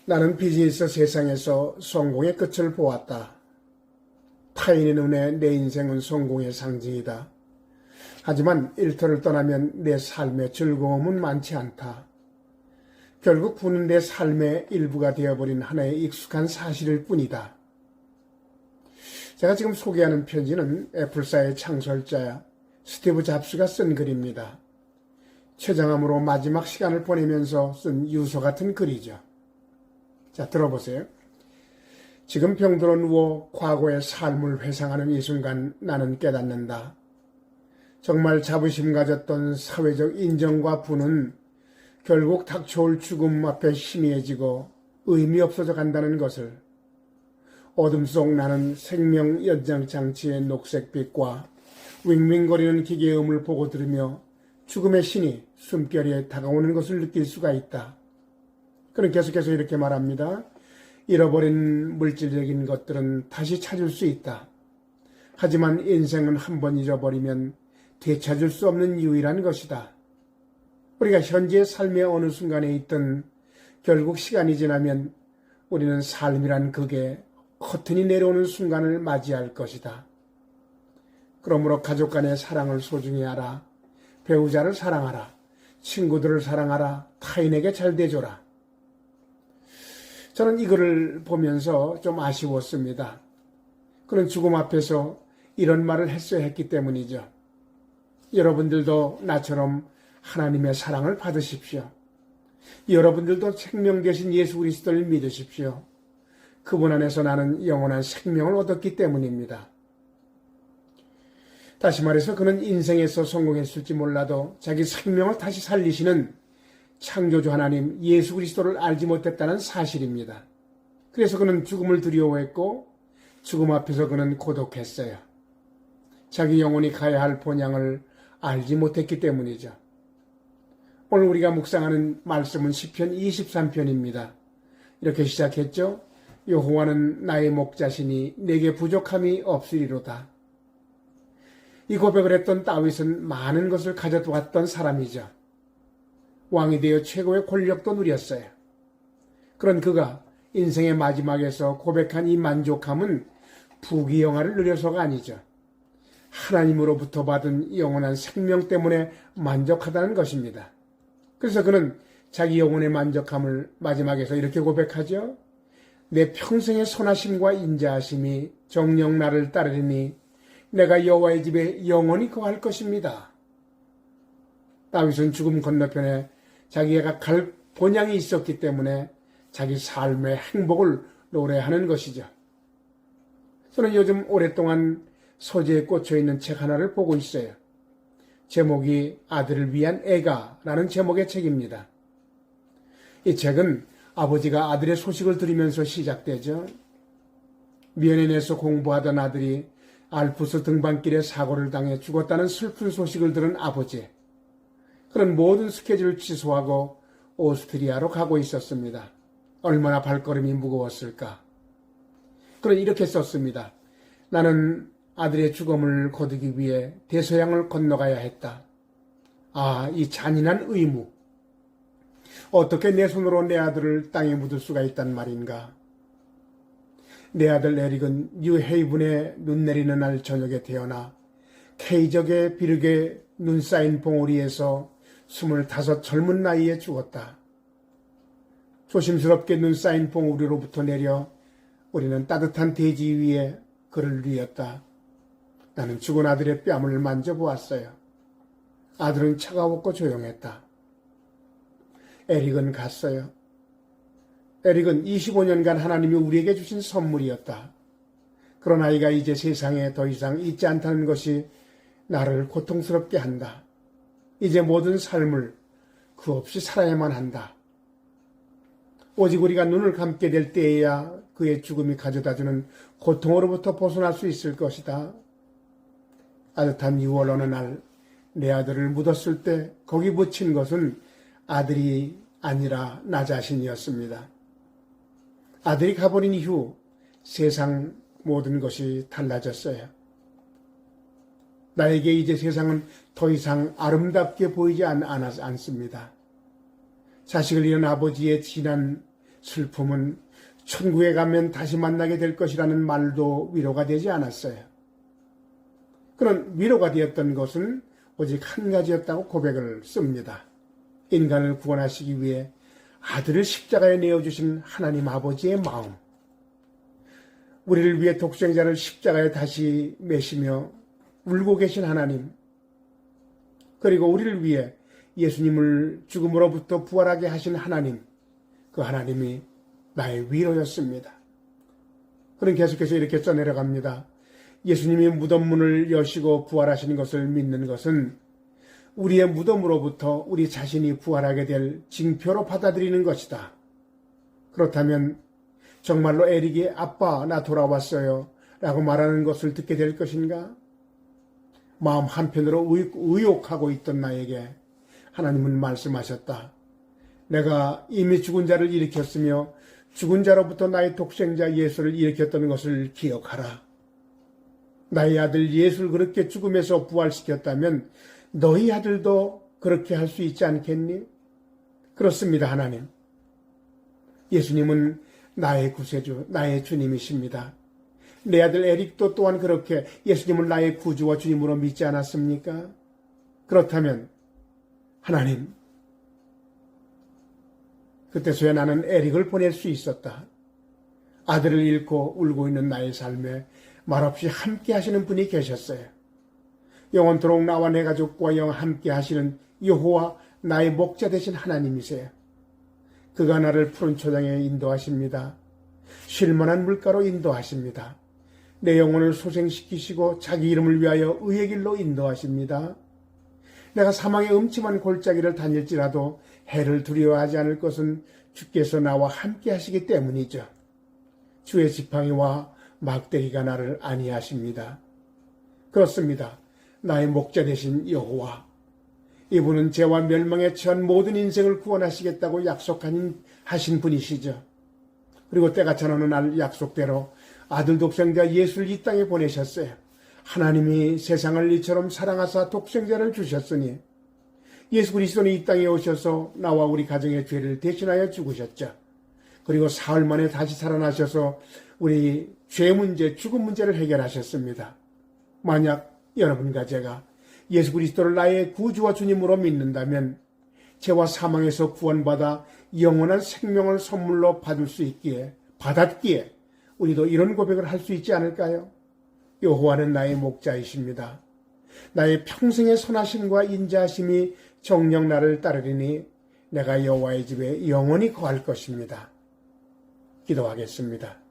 나는 비즈니스 세상에서 성공의 끝을 보았다. 타인의 눈에 내 인생은 성공의 상징이다. 하지만 일터를 떠나면 내 삶의 즐거움은 많지 않다. 결국 부는 내 삶의 일부가 되어버린 하나의 익숙한 사실일 뿐이다. 제가 지금 소개하는 편지는 애플사의 창설자 스티브 잡스가 쓴 글입니다. 췌장암으로 마지막 시간을 보내면서 쓴 유서 같은 글이죠. 자, 들어보세요. 지금 병들어 누워 과거의 삶을 회상하는 이 순간 나는 깨닫는다. 정말 자부심 가졌던 사회적 인정과 부는 결국 닥쳐올 죽음 앞에 희미해지고 의미 없어져 간다는 것을. 어둠 속 나는 생명 연장 장치의 녹색빛과 윙윙거리는 기계의 음을 보고 들으며 죽음의 신이 숨결에 다가오는 것을 느낄 수가 있다. 그는 계속해서 이렇게 말합니다. 잃어버린 물질적인 것들은 다시 찾을 수 있다. 하지만 인생은 한 번 잃어버리면 되찾을 수 없는 유일한 것이다. 우리가 현재의 삶의 어느 순간에 있든 결국 시간이 지나면 우리는 삶이란 극에 커튼이 내려오는 순간을 맞이할 것이다. 그러므로 가족 간의 사랑을 소중히 하라. 배우자를 사랑하라. 친구들을 사랑하라. 타인에게 잘 대줘라. 저는 이 글을 보면서 좀 아쉬웠습니다. 그런 죽음 앞에서 이런 말을 했어야 했기 때문이죠. 여러분들도 나처럼 하나님의 사랑을 받으십시오. 여러분들도 생명 되신 예수 그리스도를 믿으십시오. 그분 안에서 나는 영원한 생명을 얻었기 때문입니다. 다시 말해서 그는 인생에서 성공했을지 몰라도 자기 생명을 다시 살리시는 창조주 하나님 예수 그리스도를 알지 못했다는 사실입니다. 그래서 그는 죽음을 두려워했고 죽음 앞에서 그는 고독했어요. 자기 영혼이 가야 할 본향을 알지 못했기 때문이죠. 오늘 우리가 묵상하는 말씀은 시편 23편입니다. 이렇게 시작했죠. 여호와는 나의 목자시니 내게 부족함이 없으리로다. 이 고백을 했던 다윗은 많은 것을 가져왔던 사람이죠. 왕이 되어 최고의 권력도 누렸어요. 그런 그가 인생의 마지막에서 고백한 이 만족함은 부귀영화를 누려서가 아니죠. 하나님으로부터 받은 영원한 생명 때문에 만족하다는 것입니다. 그래서 그는 자기 영혼의 만족함을 마지막에서 이렇게 고백하죠. 내 평생의 선하심과 인자하심이 정녕 나를 따르리니 내가 여호와의 집에 영원히 거할 것입니다. 다윗은 죽음 건너편에 자기가 갈 본향이 있었기 때문에 자기 삶의 행복을 노래하는 것이죠. 저는 요즘 오랫동안 소재에 꽂혀있는 책 하나를 보고 있어요. 제목이 아들을 위한 애가라는 제목의 책입니다. 이 책은 아버지가 아들의 소식을 들으면서 시작되죠. 미연엔에서 공부하던 아들이 알프스 등반길에 사고를 당해 죽었다는 슬픈 소식을 들은 아버지. 그는 모든 스케줄을 취소하고 오스트리아로 가고 있었습니다. 얼마나 발걸음이 무거웠을까. 그는 이렇게 썼습니다. 나는 아들의 죽음을 거두기 위해 대서양을 건너가야 했다. 아, 이 잔인한 의무. 어떻게 내 손으로 내 아들을 땅에 묻을 수가 있단 말인가. 내 아들 에릭은 뉴헤이븐에 눈 내리는 날 저녁에 태어나 케이적의 비르게 눈 쌓인 봉우리에서 25 젊은 나이에 죽었다. 조심스럽게 눈 쌓인 봉우리로부터 내려 우리는 따뜻한 대지 위에 그를 누웠다. 나는 죽은 아들의 뺨을 만져보았어요. 아들은 차가웠고 조용했다. 에릭은 갔어요. 에릭은 25년간 하나님이 우리에게 주신 선물이었다. 그런 아이가 이제 세상에 더 이상 있지 않다는 것이 나를 고통스럽게 한다. 이제 모든 삶을 그 없이 살아야만 한다. 오직 우리가 눈을 감게 될 때에야 그의 죽음이 가져다주는 고통으로부터 벗어날 수 있을 것이다. 따뜻한 6월 어느 날 내 아들을 묻었을 때 거기 묻힌 것은 아들이 아니라 나 자신이었습니다. 아들이 가버린 이후 세상 모든 것이 달라졌어요. 나에게 이제 세상은 더 이상 아름답게 보이지 않습니다. 자식을 잃은 아버지의 진한 슬픔은 천국에 가면 다시 만나게 될 것이라는 말도 위로가 되지 않았어요. 그런 위로가 되었던 것은 오직 한 가지였다고 고백을 씁니다. 인간을 구원하시기 위해 아들을 십자가에 내어주신 하나님 아버지의 마음, 우리를 위해 독생자를 십자가에 다시 매시며 울고 계신 하나님, 그리고 우리를 위해 예수님을 죽음으로부터 부활하게 하신 하나님, 그 하나님이 나의 위로였습니다. 그는 계속해서 이렇게 써내려갑니다. 예수님이 무덤 문을 여시고 부활하시는 것을 믿는 것은 우리의 무덤으로부터 우리 자신이 부활하게 될 징표로 받아들이는 것이다. 그렇다면 정말로 에릭이 아빠 나 돌아왔어요 라고 말하는 것을 듣게 될 것인가? 마음 한편으로 의욕하고 있던 나에게 하나님은 말씀하셨다. 내가 이미 죽은 자를 일으켰으며 죽은 자로부터 나의 독생자 예수를 일으켰던 것을 기억하라. 나의 아들 예수를 그렇게 죽음에서 부활시켰다면 너희 아들도 그렇게 할 수 있지 않겠니? 그렇습니다, 하나님. 예수님은 나의 구세주, 나의 주님이십니다. 내 아들 에릭도 또한 그렇게 예수님을 나의 구주와 주님으로 믿지 않았습니까? 그렇다면 하나님, 그때서야 나는 에릭을 보낼 수 있었다. 아들을 잃고 울고 있는 나의 삶에 말없이 함께 하시는 분이 계셨어요. 영원토록 나와 내 가족과 영 함께 하시는 여호와 나의 목자 되신 하나님이세요. 그가 나를 푸른 초장에 인도하십니다. 쉴만한 물가로 인도하십니다. 내 영혼을 소생시키시고 자기 이름을 위하여 의의 길로 인도하십니다. 내가 사망의 음침한 골짜기를 다닐지라도 해를 두려워하지 않을 것은 주께서 나와 함께 하시기 때문이죠. 주의 지팡이와 막대기가 나를 안위하십니다. 그렇습니다. 나의 목자 되신 여호와, 이분은 죄와 멸망에 처한 모든 인생을 구원하시겠다고 약속하신 분이시죠. 그리고 때가 차는 날 약속대로 아들 독생자 예수를 이 땅에 보내셨어요. 하나님이 세상을 이처럼 사랑하사 독생자를 주셨으니 예수 그리스도는 이 땅에 오셔서 나와 우리 가정의 죄를 대신하여 죽으셨죠. 그리고 사흘 만에 다시 살아나셔서 우리 죄 문제, 죽음 문제를 해결하셨습니다. 만약 여러분과 제가 예수 그리스도를 나의 구주와 주님으로 믿는다면 죄와 사망에서 구원받아 영원한 생명을 선물로 받았기에 우리도 이런 고백을 할 수 있지 않을까요? 여호와는 나의 목자이십니다. 나의 평생의 선하심과 인자하심이 정녕 나를 따르리니 내가 여호와의 집에 영원히 거할 것입니다. 기도하겠습니다.